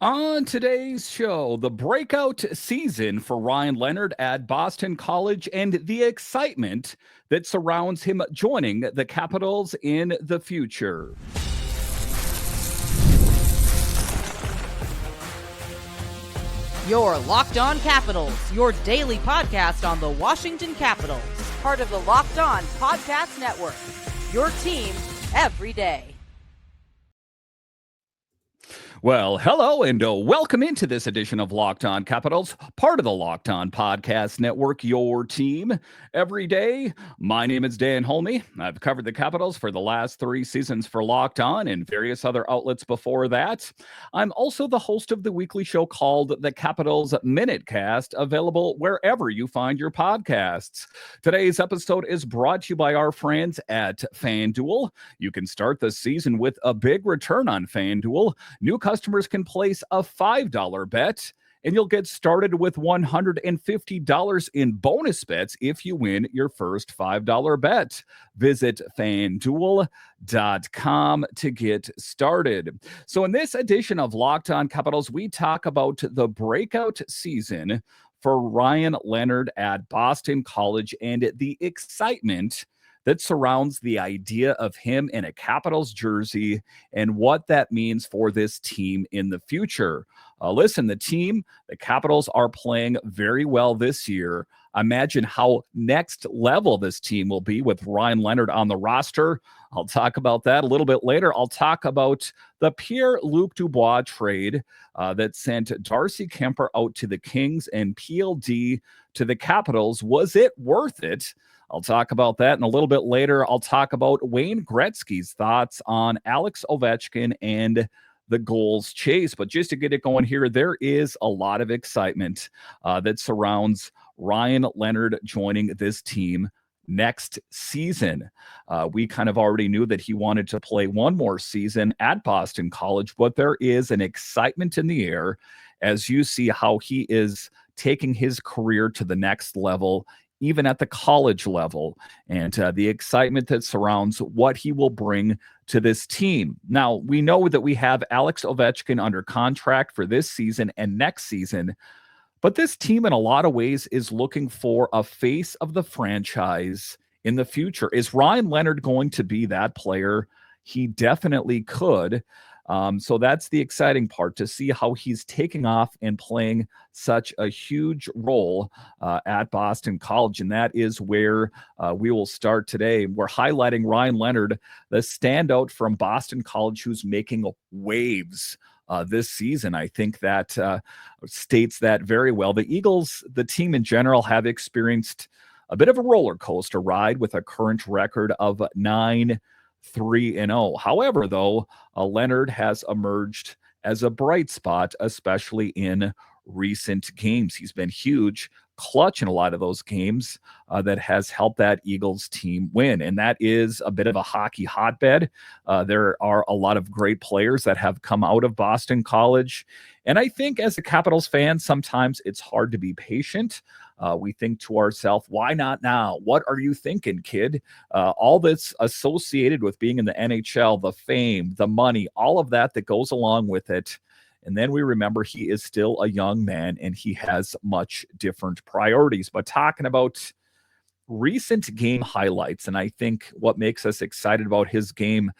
On today's show, the breakout season for Ryan Leonard at Boston College and the excitement that surrounds him joining the Capitals in the future. Your Locked On Capitals, your daily podcast on the Washington Capitals, part of the Locked On Podcast Network. Your team every day. Well, hello and welcome into this edition of Locked On Capitals, part of the Locked On Podcast Network, your team every day. My name is Dan Holme. I've covered the Capitals for the last 3 seasons for Locked On and various other outlets before that. I'm also the host of the weekly show called the Capitals Minute Cast, available wherever you find your podcasts. Today's episode is brought to you by our friends at FanDuel. You can start the season with a big return on FanDuel. New customers can place a $5 bet, and you'll get started with $150 in bonus bets if you win your first $5 bet. Visit FanDuel.com to get started. So in this edition of Locked On Capitals, we talk about the breakout season for Ryan Leonard at Boston College and the excitement that surrounds the idea of him in a Capitals jersey and what that means for this team in the future. Listen, the Capitals are playing very well this year. Imagine how next level this team will be with Ryan Leonard on the roster. I'll talk about that a little bit later. I'll talk about the Pierre-Luc Dubois trade that sent Darcy Kuemper out to the Kings and PLD to the Capitals. Was it worth it? I'll talk about that. And a little bit later, I'll talk about Wayne Gretzky's thoughts on Alex Ovechkin and the goals chase. But just to get it going here, there is a lot of excitement that surrounds Ryan Leonard joining this team next season. We kind of already knew that he wanted to play one more season at Boston College, but there is an excitement in the air as you see how he is taking his career to the next level, even at the college level, and the excitement that surrounds what he will bring to this team. Now, we know that we have Alex Ovechkin under contract for this season and next season, but this team in a lot of ways is looking for a face of the franchise in the future. Is Ryan Leonard going to be that player? He definitely could. So that's the exciting part, to see how he's taking off and playing such a huge role at Boston College. And that is where we will start today. We're highlighting Ryan Leonard, the standout from Boston College, who's making waves this season. I think that states that very well. The Eagles, the team in general, have experienced a bit of a roller coaster ride with a current record of 9-3-0. However, though, Leonard has emerged as a bright spot, especially in recent games. He's been huge, clutch in a lot of those games that has helped that Eagles team win. And that is a bit of a hockey hotbed. There are a lot of great players that have come out of Boston College. And I think as a Capitals fan, sometimes it's hard to be patient. We think to ourselves, why not now? What are you thinking, kid? All that's associated with being in the NHL, the fame, the money, all of that goes along with it. And then we remember he is still a young man and he has much different priorities. But talking about recent game highlights, and I think what makes us excited about his game,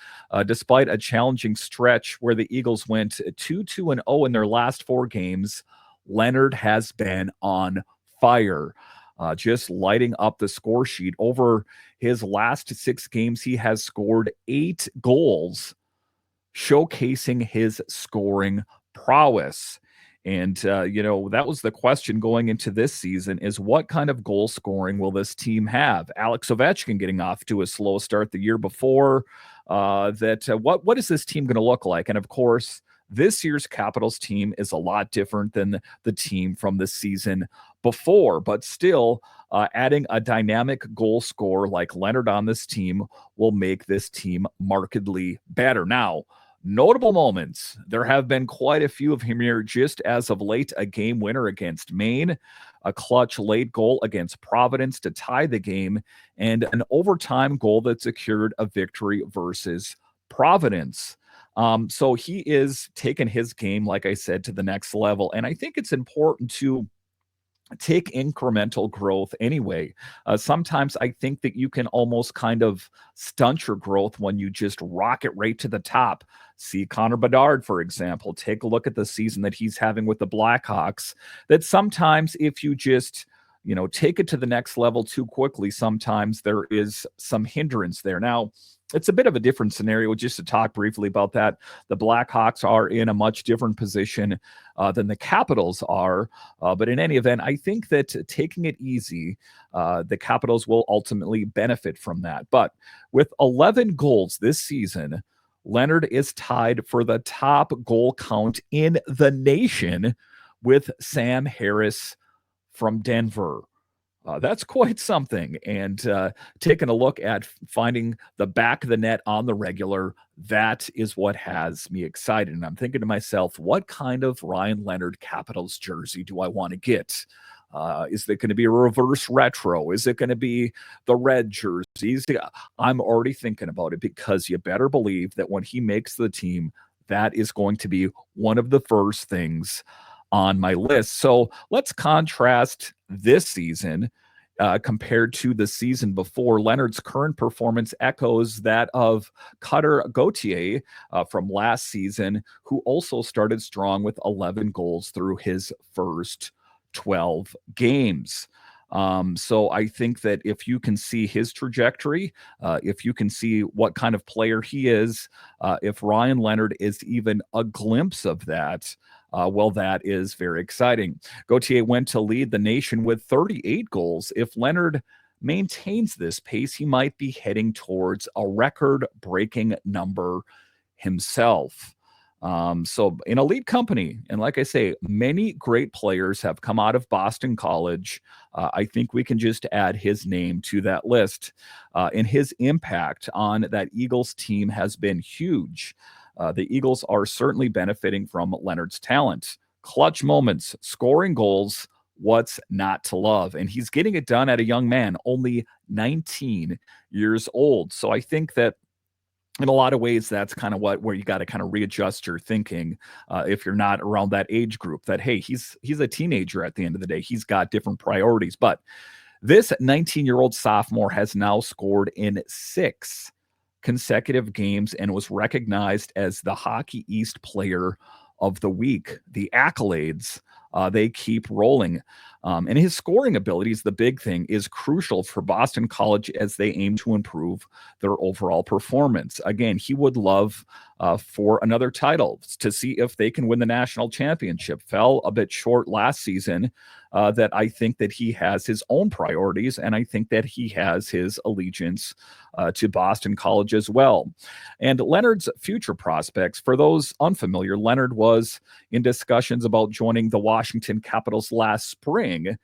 despite a challenging stretch where the Eagles went 2-2-0 in their last 4 games, Leonard has been on fire, just lighting up the score sheet. Over his last 6 games, he has scored 8 goals, showcasing his scoring prowess. And, that was the question going into this season, is what kind of goal scoring will this team have? Alex Ovechkin getting off to a slow start the year before. What is this team going to look like? And, of course, this year's Capitals team is a lot different than the team from the season before, but still adding a dynamic goal scorer like Leonard on this team will make this team markedly better. Now, notable moments. There have been quite a few of him here just as of late. A game winner against Maine, a clutch late goal against Providence to tie the game, and an overtime goal that secured a victory versus Providence. So he is taking his game, like I said, to the next level. And I think it's important to take incremental growth anyway. Sometimes I think that you can almost kind of stunt your growth when you just rocket right to the top. See Connor Bedard, for example. Take a look at the season that he's having with the Blackhawks. That sometimes if you just take it to the next level too quickly, sometimes there is some hindrance there. Now, it's a bit of a different scenario. Just to talk briefly about that, the Blackhawks are in a much different position than the Capitals are. But in any event, I think that taking it easy, the Capitals will ultimately benefit from that. But with 11 goals this season, Leonard is tied for the top goal count in the nation with Sam Harris from Denver. That's quite something. And taking a look at finding the back of the net on the regular, that is what has me excited. And I'm thinking to myself, what kind of Ryan Leonard Capitals jersey do I want to get? Is it going to be a reverse retro? Is it going to be the red jerseys? I'm already thinking about it, because you better believe that when he makes the team, that is going to be one of the first things on my list. So let's contrast this season compared to the season before. Leonard's current performance echoes that of Cutter Gauthier from last season, who also started strong with 11 goals through his first 12 games. So I think that if you can see his trajectory, if you can see what kind of player he is, if Ryan Leonard is even a glimpse of that, well, that is very exciting. Gauthier went to lead the nation with 38 goals. If Leonard maintains this pace, he might be heading towards a record-breaking number himself. So in elite company, and like I say, many great players have come out of Boston College. I think we can just add his name to that list. And his impact on that Eagles team has been huge. The Eagles are certainly benefiting from Leonard's talent. Clutch moments, scoring goals, what's not to love? And he's getting it done at a young man, only 19 years old. So I think that in a lot of ways, that's kind of where you got to kind of readjust your thinking if you're not around that age group, that, hey, he's a teenager at the end of the day. He's got different priorities. But this 19-year-old sophomore has now scored in 6 consecutive games and was recognized as the Hockey East Player of the Week. The accolades, they keep rolling. And his scoring abilities, the big thing, is crucial for Boston College as they aim to improve their overall performance. Again, he would love for another title to see if they can win the national championship. Fell a bit short last season. That I think that he has his own priorities, and I think that he has his allegiance to Boston College as well. And Leonard's future prospects, for those unfamiliar, Leonard was in discussions about joining the Washington Capitals last spring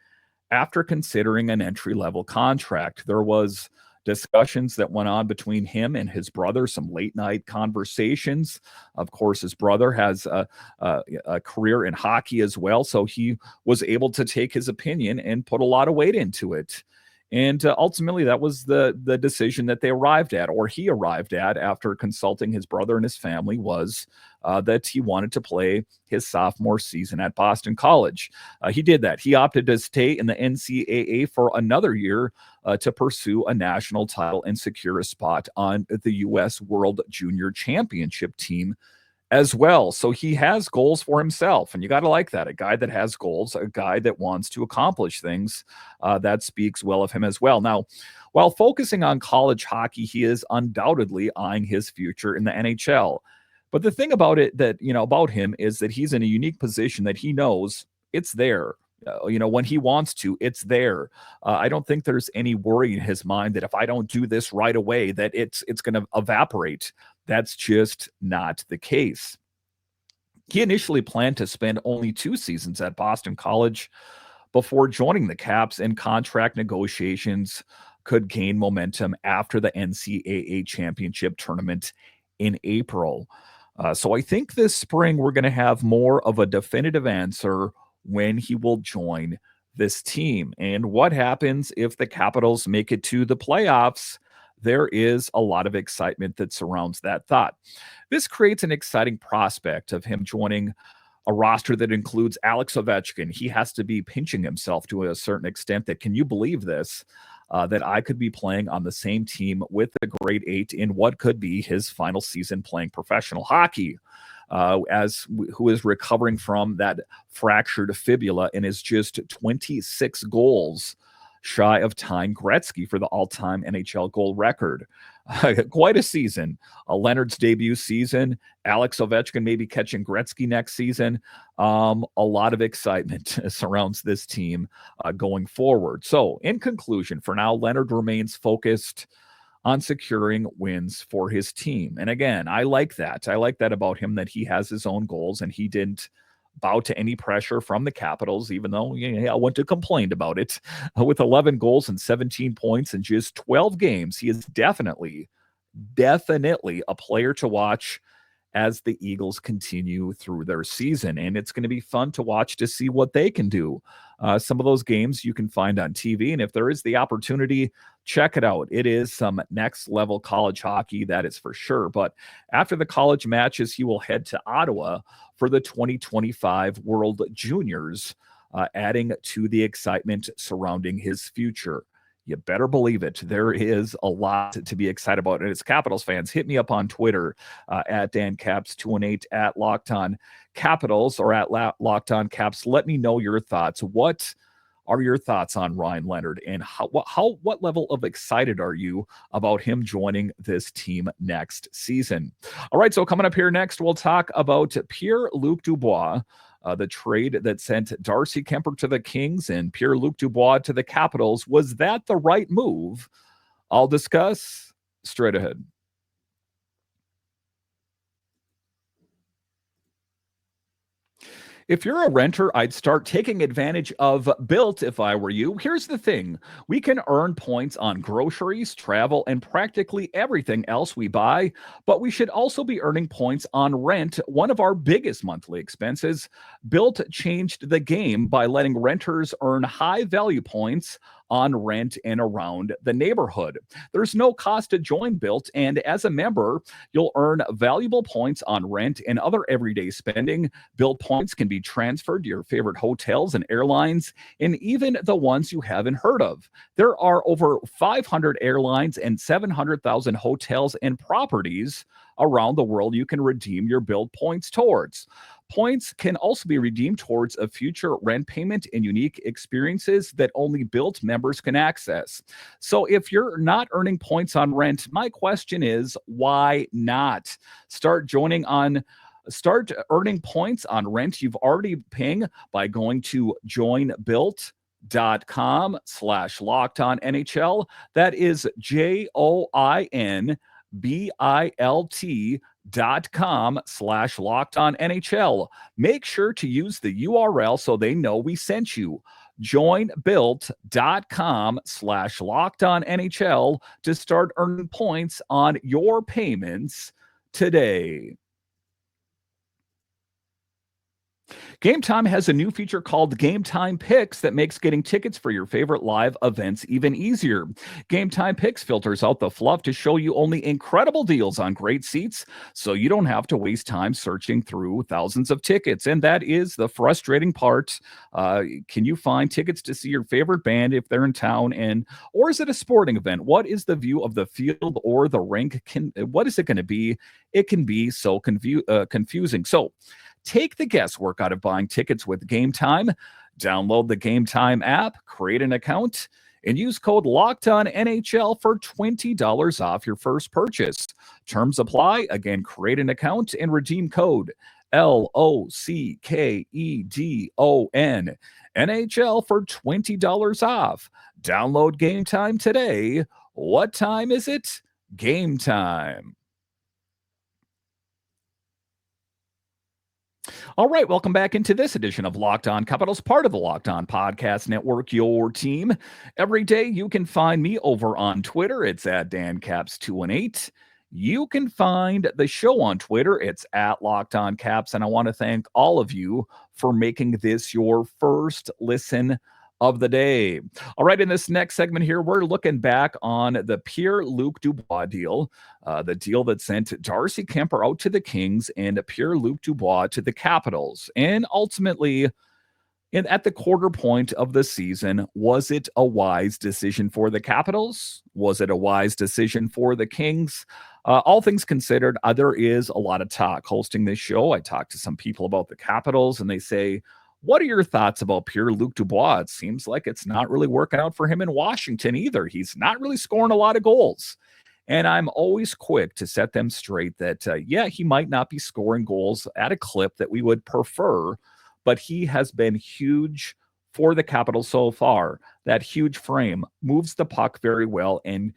after considering an entry-level contract. There was discussions that went on between him and his brother, some late-night conversations. Of course, his brother has a career in hockey as well, so he was able to take his opinion and put a lot of weight into it. And ultimately, that was the decision that they arrived at, or he arrived at after consulting his brother and his family, was that he wanted to play his sophomore season at Boston College. He did that. He opted to stay in the NCAA for another year to pursue a national title and secure a spot on the U.S. World Junior Championship team as well. So he has goals for himself, and you got to like that. A guy that has goals, a guy that wants to accomplish things, that speaks well of him as well. Now, while focusing on college hockey, he is undoubtedly eyeing his future in the NHL. But the thing about it about him is that he's in a unique position that he knows it's there. When he wants to, it's there. I don't think there's any worry in his mind that if I don't do this right away, that it's going to evaporate. That's just not the case. He initially planned to spend only 2 seasons at Boston College before joining the Caps, and contract negotiations could gain momentum after the NCAA championship tournament in April. So I think this spring we're going to have more of a definitive answer when he will join this team. And what happens if the Capitals make it to the playoffs? there is a lot of excitement that surrounds that thought. This creates an exciting prospect of him joining a roster that includes Alex Ovechkin. He has to be pinching himself to a certain extent that, can you believe this? That I could be playing on the same team with the grade 8 in what could be his final season playing professional hockey, who is recovering from that fractured fibula and is just 26 goals shy of tying Gretzky for the all-time NHL goal record. Quite a season. Leonard's debut season. Alex Ovechkin maybe catching Gretzky next season. A lot of excitement surrounds this team going forward. So, in conclusion, for now, Leonard remains focused on securing wins for his team. And again, I like that. I like that about him, that he has his own goals and he didn't bow to any pressure from the Capitals, even though I went to complain about it. With 11 goals and 17 points in just 12 games, he is definitely a player to watch as the Eagles continue through their season. And it's going to be fun to watch to see what they can do. Some of those games you can find on TV. And if there is the opportunity, check it out. It is some next level college hockey, that is for sure. But after the college matches, he will head to Ottawa for the 2025 World Juniors, adding to the excitement surrounding his future. You better believe it. There is a lot to be excited about. And as Capitals fans, hit me up on Twitter at DanCaps218, at Locked On Capitals, or at Locked On Caps. Let me know your thoughts. What are your thoughts on Ryan Leonard, and what level of excited are you about him joining this team next season? All right, so coming up here next, we'll talk about Pierre-Luc Dubois, the trade that sent Darcy Kuemper to the Kings and Pierre-Luc Dubois to the Capitals. Was that the right move? I'll discuss straight ahead. If you're a renter, I'd start taking advantage of Built if I were you. Here's the thing. We can earn points on groceries, travel, and practically everything else we buy, but we should also be earning points on rent, one of our biggest monthly expenses. Built changed the game by letting renters earn high-value points on rent and around the neighborhood. There's no cost to join Built, and as a member, you'll earn valuable points on rent and other everyday spending. Built points can be transferred to your favorite hotels and airlines, and even the ones you haven't heard of. There are over 500 airlines and 700,000 hotels and properties around the world you can redeem your Built points towards. Points can also be redeemed towards a future rent payment and unique experiences that only Built members can access. So if you're not earning points on rent, my question is, why not? Start earning points on rent you've already paying by going to joinbuilt.com/lockedonnhl. That is joinbilt.com/lockedonnhl. Make sure to use the URL so they know we sent you. joinbuilt.com/lockedonnhl to start earning points on your payments today. Game Time has a new feature called Game Time Picks that makes getting tickets for your favorite live events even easier. Game Time Picks filters out the fluff to show you only incredible deals on great seats, so you don't have to waste time searching through thousands of tickets. And that is the frustrating part. Can you find tickets to see your favorite band if they're in town? Or is it a sporting event? What is the view of the field or the rink? What is it going to be? It can be so confusing. So take the guesswork out of buying tickets with Game Time. Download the Game Time app, create an account, and use code LOCKEDONNHL for $20 off your first purchase. Terms apply. Again, create an account and redeem code LOCKEDON NHL for $20 off. Download Game Time today. What time is it? Game time. All right, welcome back into this edition of Locked On Capitals, part of the Locked On Podcast Network, your team. Every day you can find me over on Twitter. It's at DanCaps218. You can find the show on Twitter. It's at Locked On Caps. And I want to thank all of you for making this your first listen of the day. All right, in this next segment here, we're looking back on the Pierre-Luc Dubois deal, the deal that sent Darcy Kuemper out to the Kings and Pierre-Luc Dubois to the Capitals. And ultimately, at the quarter point of the season, was it a wise decision for the Capitals? Was it a wise decision for the Kings? All things considered, there is a lot of talk. Hosting this show, I talked to some people about the Capitals, and they say, what are your thoughts about Pierre-Luc Dubois? It seems like it's not really working out for him in Washington either. He's not really scoring a lot of goals. And I'm always quick to set them straight that, yeah, he might not be scoring goals at a clip that we would prefer, but he has been huge for the Capitals so far. That huge frame moves the puck very well and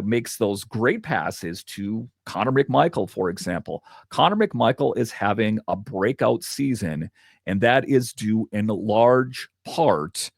makes those great passes to Connor McMichael, for example. Connor McMichael is having a breakout season, and that is due in large part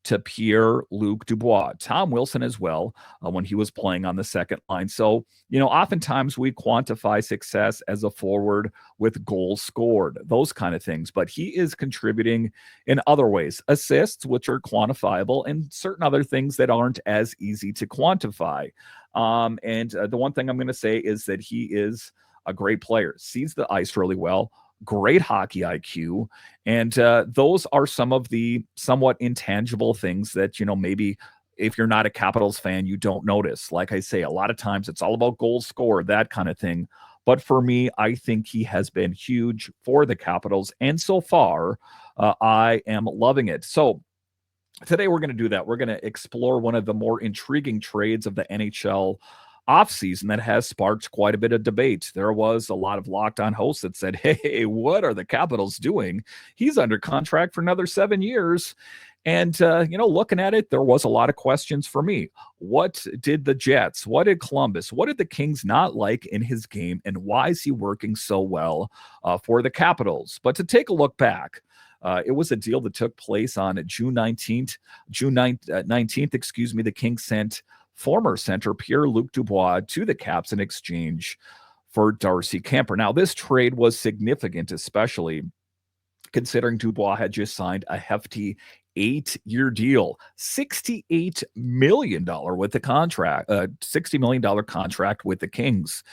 to Pierre-Luc Dubois. Tom Wilson as well, when he was playing on the second line. So, oftentimes we quantify success as a forward with goals scored, those kind of things. But he is contributing in other ways, assists, which are quantifiable, and certain other things that aren't as easy to quantify. And the one thing I'm going to say is that he is a great player, sees the ice really well, great hockey IQ. And those are some of the somewhat intangible things that, maybe if you're not a Capitals fan, you don't notice. Like I say, a lot of times it's all about goals scored, that kind of thing. But for me, I think he has been huge for the Capitals. And so far, I am loving it. So today we're going to do that. We're going to explore one of the more intriguing trades of the NHL offseason that has sparked quite a bit of debate. There was a lot of Locked On hosts that said, hey, what are the Capitals doing? He's under contract for another 7 years. And, looking at it, there was a lot of questions for me. What did the Jets, what did Columbus, what did the Kings not like in his game, and why is he working so well for the Capitals? But to take a look back, it was a deal that took place on June 19th, the Kings sent former center Pierre-Luc Dubois to the Caps in exchange for Darcy Kuemper. Now, this trade was significant, especially considering Dubois had just signed a hefty 8-year deal, $68 million with the contract, $60 million contract with the Kings.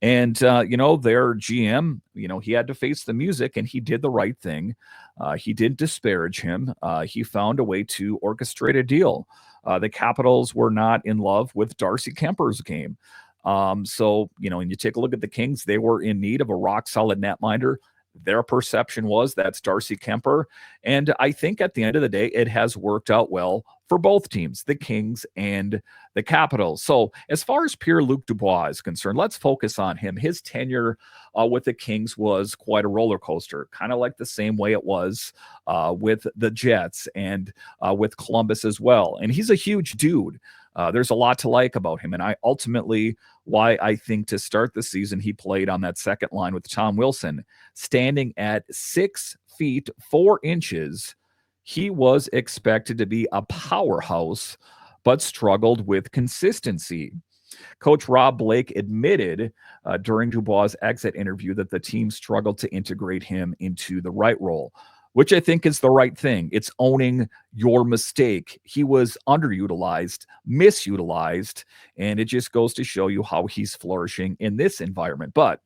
And, their GM, he had to face the music, and he did the right thing. He didn't disparage him. He found a way to orchestrate a deal. The Capitals were not in love with Darcy Kuemper's game. So, when you take a look at the Kings, they were in need of a rock-solid netminder. Their perception was that's Darcy Kuemper. And I think at the end of the day, it has worked out well for both teams, the Kings and the Capitals. So as far as Pierre-Luc Dubois is concerned, let's focus on him. His tenure with the Kings was quite a roller coaster, kind of like the same way it was with the Jets and with Columbus as well. And he's a huge dude. There's a lot to like about him. And why I think to start the season, he played on that second line with Tom Wilson, standing at 6 feet 4 inches. He was expected to be a powerhouse, but struggled with consistency. Coach Rob Blake admitted during Dubois' exit interview that the team struggled to integrate him into the right role, which I think is the right thing. It's owning your mistake. He was underutilized, misutilized, and it just goes to show you how he's flourishing in this environment. But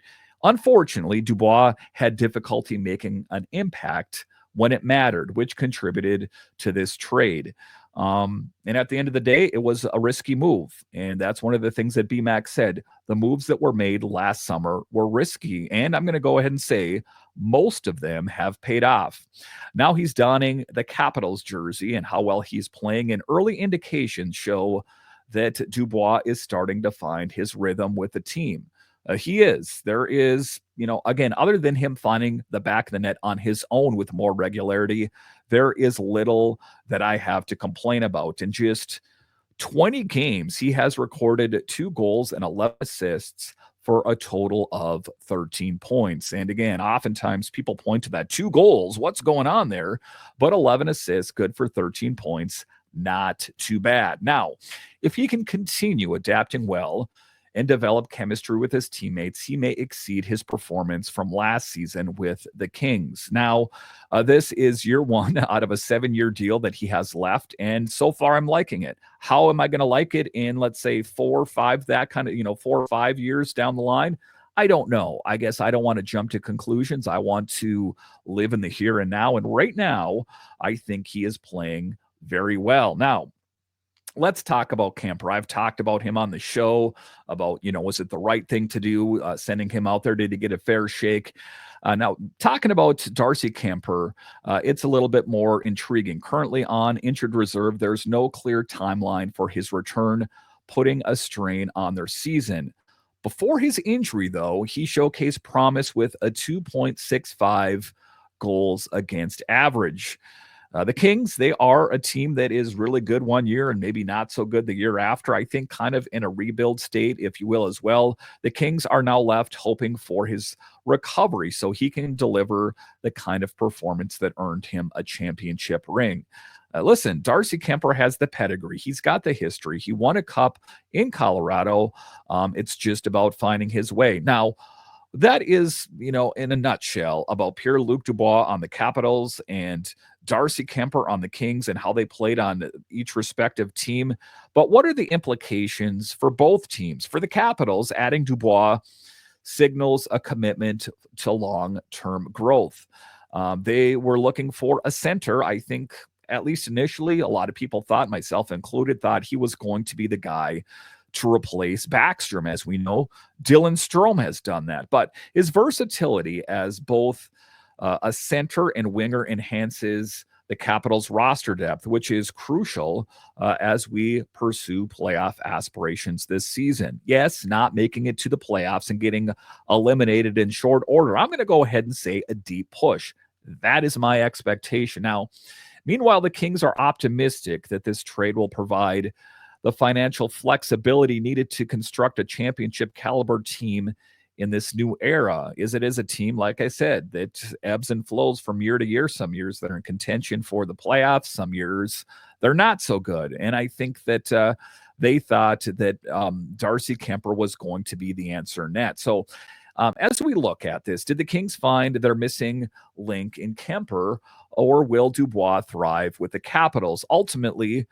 unfortunately, Dubois had difficulty making an impact when it mattered, which contributed to this trade. And at the end of the day, it was a risky move. And that's one of the things that BMAC said. The moves that were made last summer were risky. And I'm going to go ahead and say most of them have paid off. Now he's donning the Capitals jersey, and how well he's playing, and early indications show that Dubois is starting to find his rhythm with the team. He is. There is, again, other than him finding the back of the net on his own with more regularity, there is little that I have to complain about. In just 20 games, he has recorded 2 goals and 11 assists for a total of 13 points. And again, oftentimes people point to that 2 goals. What's going on there? But 11 assists, good for 13 points. Not too bad. Now, if he can continue adapting well and develop chemistry with his teammates, he may exceed his performance from last season with the Kings. Now, this is year one out of a 7-year deal that he has left, and so far I'm liking it. How am I going to like it in, let's say, 4 or 5, that kind of, 4 or 5 years down the line? I don't know. I guess I don't want to jump to conclusions. I want to live in the here and now. And right now, I think he is playing very well. Now, let's talk about Kuemper. I've talked about him on the show about, was it the right thing to do, sending him out there? Did he get a fair shake? Now, talking about Darcy Kuemper, it's a little bit more intriguing. Currently on injured reserve, there's no clear timeline for his return, putting a strain on their season. Before his injury, though, he showcased promise with a 2.65 goals against average. The Kings, they are a team that is really good one year and maybe not so good the year after. I think kind of in a rebuild state, if you will, as well. The Kings are now left hoping for his recovery so he can deliver the kind of performance that earned him a championship ring. Listen, Darcy Kuemper has the pedigree. He's got the history. He won a cup in Colorado. It's just about finding his way. Now, that is, in a nutshell, about Pierre-Luc Dubois on the Capitals and Darcy Kuemper on the Kings and how they played on each respective team. But what are the implications for both teams? For the Capitals, adding Dubois signals a commitment to long-term growth. They were looking for a center. I think, at least initially, a lot of people thought, myself included, thought he was going to be the guy to replace Backstrom. As we know, Dylan Strome has done that. But his versatility as both a center and winger enhances the Capitals' roster depth, which is crucial as we pursue playoff aspirations this season. Yes, not making it to the playoffs and getting eliminated in short order. I'm going to go ahead and say a deep push. That is my expectation. Now, meanwhile, the Kings are optimistic that this trade will provide the financial flexibility needed to construct a championship caliber team in this new era. Is it as a team, like I said, that ebbs and flows from year to year? Some years they're in contention for the playoffs, some years they're not so good. And I think that they thought that Darcy Kuemper was going to be the answer net. So as we look at this, did the Kings find their missing link in Kuemper, or will Dubois thrive with the Capitals, ultimately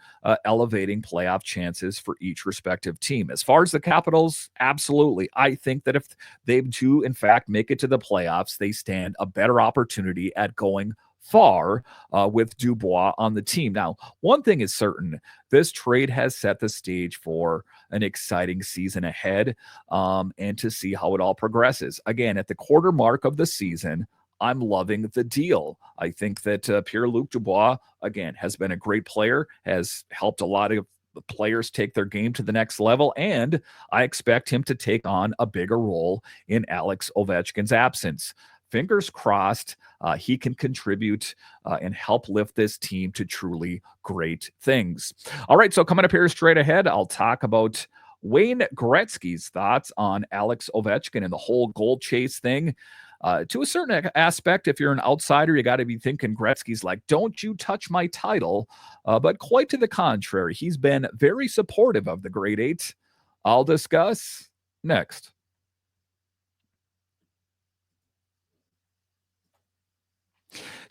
elevating playoff chances for each respective team? As far as the Capitals, absolutely. I think that if they do, in fact, make it to the playoffs, they stand a better opportunity at going far with Dubois on the team. Now, one thing is certain, this trade has set the stage for an exciting season ahead, and to see how it all progresses. Again, at the quarter mark of the season, I'm loving the deal. I think that Pierre-Luc Dubois, again, has been a great player, has helped a lot of the players take their game to the next level, and I expect him to take on a bigger role in Alex Ovechkin's absence. Fingers crossed, he can contribute and help lift this team to truly great things. All right, so coming up here straight ahead, I'll talk about Wayne Gretzky's thoughts on Alex Ovechkin and the whole goal chase thing. To a certain aspect, if you're an outsider, you got to be thinking Gretzky's like, don't you touch my title. But quite to the contrary, he's been very supportive of the Great Eight. I'll discuss next.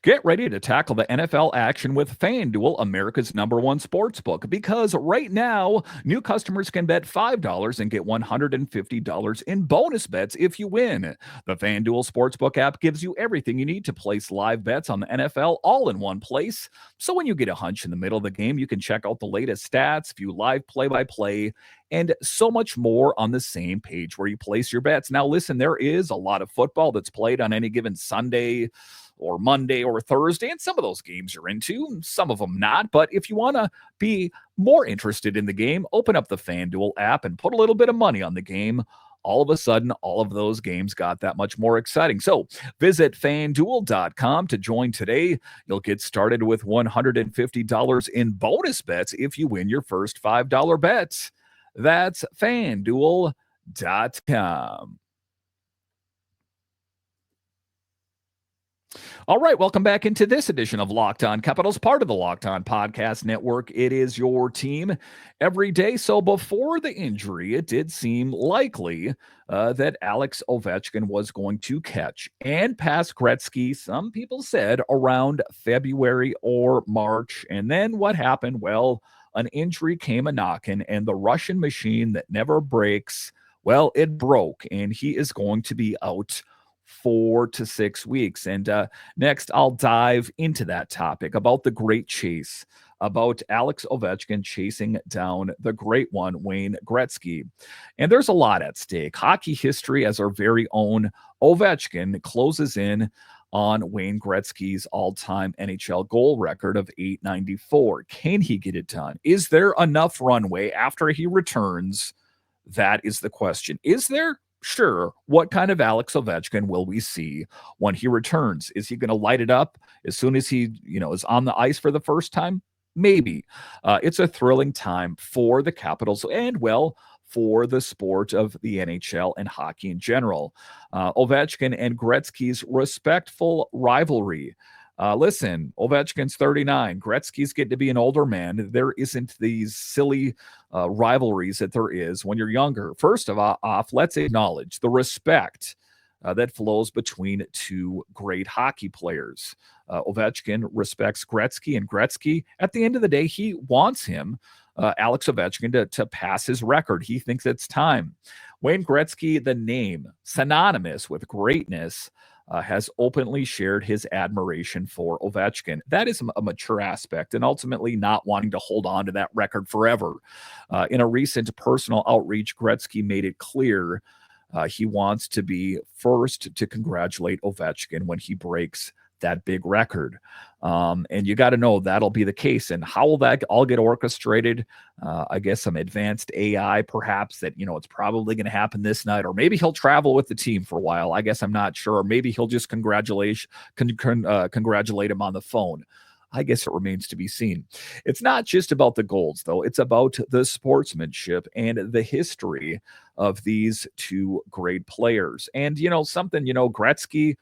Get ready to tackle the NFL action with FanDuel, America's #1 sportsbook, because right now, new customers can bet $5 and get $150 in bonus bets if you win. The FanDuel Sportsbook app gives you everything you need to place live bets on the NFL all in one place. So when you get a hunch in the middle of the game, you can check out the latest stats, view live play-by-play, and so much more on the same page where you place your bets. Now, listen, there is a lot of football that's played on any given Sunday or Monday or Thursday, and some of those games you're into, some of them not. But if you want to be more interested in the game, open up the FanDuel app and put a little bit of money on the game. All of a sudden, all of those games got that much more exciting. So visit FanDuel.com to join today. You'll get started with $150 in bonus bets if you win your first $5 bet. That's FanDuel.com. All right, welcome back into this edition of Locked On Capitals, part of the Locked On Podcast Network. It is your team every day. So before the injury, it did seem likely that Alex Ovechkin was going to catch and pass Gretzky, some people said, around February or March. And then what happened? Well, an injury came a-knocking, and the Russian machine that never breaks, well, it broke, and he is going to be out 4 to 6 weeks. And next, I'll dive into that topic about the great chase, about Alex Ovechkin chasing down the great one, Wayne Gretzky. And there's a lot at stake. Hockey history, as our very own Ovechkin closes in on Wayne Gretzky's all-time NHL goal record of 894. Can he get it done? Is there enough runway after he returns? That is the question. Is there? Sure. What kind of Alex Ovechkin will we see when he returns? Is he going to light it up as soon as he, is on the ice for the first time? Maybe. It's a thrilling time for the Capitals and, well, for the sport of the NHL and hockey in general. Ovechkin and Gretzky's respectful rivalry. Listen, Ovechkin's 39. Gretzky's getting to be an older man. There isn't these silly rivalries that there is when you're younger. First of all, let's acknowledge the respect that flows between two great hockey players. Ovechkin respects Gretzky, and Gretzky, at the end of the day, he wants him, Alex Ovechkin, to pass his record. He thinks it's time. Wayne Gretzky, the name, synonymous with greatness, has openly shared his admiration for Ovechkin. That is a mature aspect, and ultimately not wanting to hold on to that record forever. In a recent personal outreach, Gretzky made it clear he wants to be first to congratulate Ovechkin when he breaks that big record. And you got to know that'll be the case. And how will that all get orchestrated? I guess some advanced AI, perhaps, that, it's probably going to happen this night, or maybe he'll travel with the team for a while. I guess I'm not sure. Or maybe he'll just congratulate him on the phone. I guess it remains to be seen. It's not just about the goals, though. It's about the sportsmanship and the history of these two great players. And, Gretzky,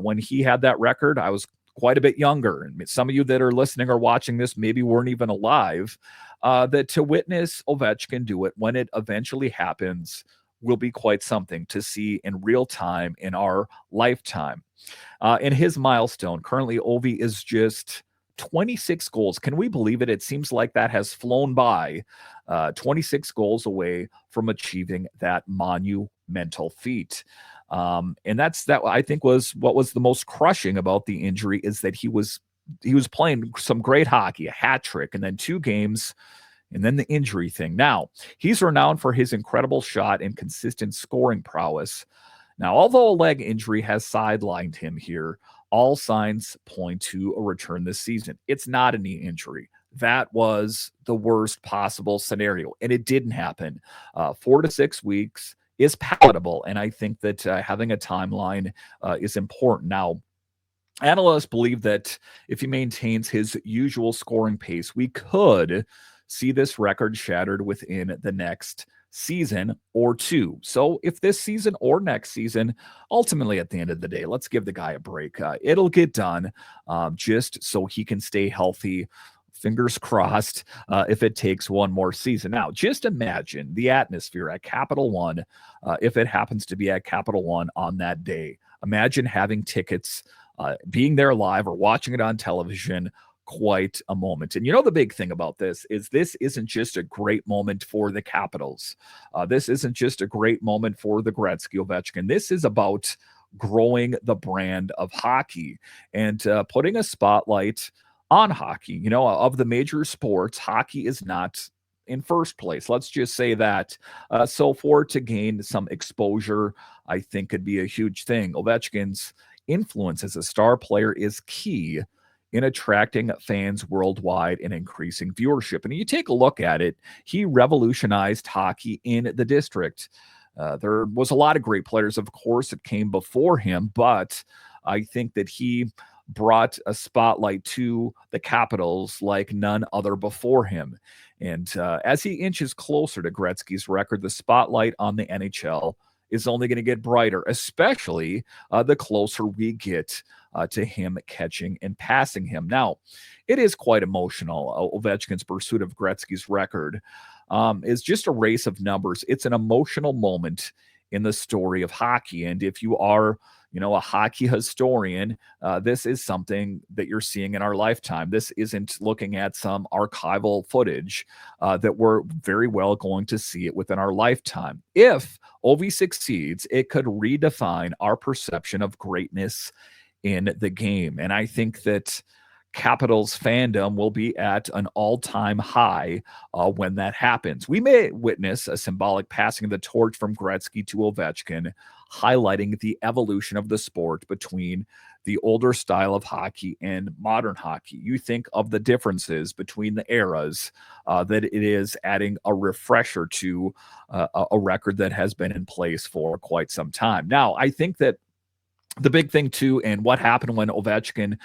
when he had that record, I was quite a bit younger. And some of you that are listening or watching this maybe weren't even alive. That to witness Ovechkin do it when it eventually happens will be quite something to see in real time in our lifetime. In his milestone, currently Ovi is just 26 goals. Can we believe it? It seems like that has flown by. 26 goals away from achieving that monumental feat. And that I think was what was the most crushing about the injury, is that he was playing some great hockey, a hat trick, and then 2 games, and then the injury thing. Now, he's renowned for his incredible shot and consistent scoring prowess. Now, although a leg injury has sidelined him here, all signs point to a return this season. It's not a knee injury. That was the worst possible scenario, and it didn't happen. 4 to 6 weeks is palatable, and I think that having a timeline is important. Now, analysts believe that if he maintains his usual scoring pace, we could see this record shattered within the next season or 2. So if this season or next season, ultimately at the end of the day, let's give the guy a break. It'll get done just so he can stay healthy. Fingers crossed if it takes one more season. Now, just imagine the atmosphere at Capital One if it happens to be at Capital One on that day. Imagine having tickets, being there live or watching it on television. Quite a moment. And the big thing about this isn't just a great moment for the Capitals. This isn't just a great moment for the Gretzky Ovechkin. This is about growing the brand of hockey and putting a spotlight on hockey. Of the major sports, hockey is not in first place. Let's just say that. So for it to gain some exposure, I think could be a huge thing. Ovechkin's influence as a star player is key in attracting fans worldwide and increasing viewership. And you take a look at it, he revolutionized hockey in the district. There was a lot of great players, of course, that came before him, but I think that he brought a spotlight to the Capitals like none other before him. And as he inches closer to Gretzky's record, the spotlight on the NHL is only going to get brighter, especially the closer we get to him catching and passing him. Now, it is quite emotional. Ovechkin's pursuit of Gretzky's record is just a race of numbers. It's an emotional moment in the story of hockey. And if you are, a hockey historian, this is something that you're seeing in our lifetime. This isn't looking at some archival footage that we're very well going to see it within our lifetime. If Ovi succeeds, it could redefine our perception of greatness in the game. And I think that Capitals fandom will be at an all-time high when that happens. We may witness a symbolic passing of the torch from Gretzky to Ovechkin, highlighting the evolution of the sport between the older style of hockey and modern hockey. You think of the differences between the eras, that it is adding a refresher to a record that has been in place for quite some time. Now, I think that the big thing too, and what happened when Ovechkin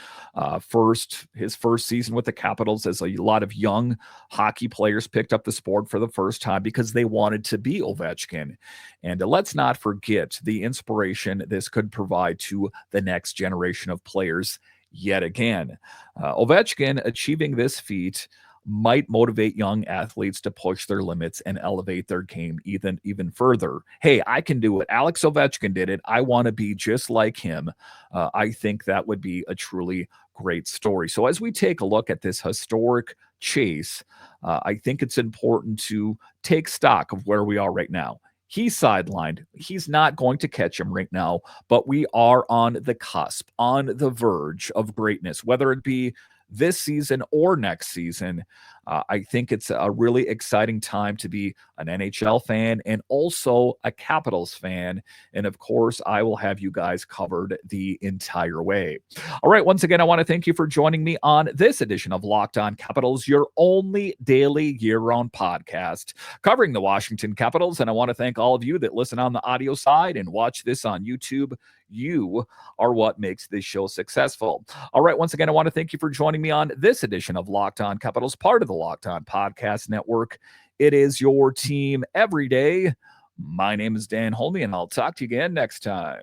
his first season with the Capitals, as a lot of young hockey players picked up the sport for the first time because they wanted to be Ovechkin. And let's not forget the inspiration this could provide to the next generation of players yet again. Ovechkin achieving this feat might motivate young athletes to push their limits and elevate their game even further. Hey, I can do it. Alex Ovechkin did it. I want to be just like him. I think that would be a truly great story. So as we take a look at this historic chase, I think it's important to take stock of where we are right now. He's sidelined. He's not going to catch him right now, but we are on the cusp, on the verge of greatness, whether it be this season or next season. I think it's a really exciting time to be an NHL fan and also a Capitals fan. And of course, I will have you guys covered the entire way. All right. Once again, I want to thank you for joining me on this edition of Locked On Capitals, your only daily year-round podcast covering the Washington Capitals. And I want to thank all of you that listen on the audio side and watch this on YouTube. You are what makes this show successful. All right. Once again, I want to thank you for joining me on this edition of Locked On Capitals, part of the Locked On Podcast Network. It is your team every day. My name is Dan Holme, and I'll talk to you again next time.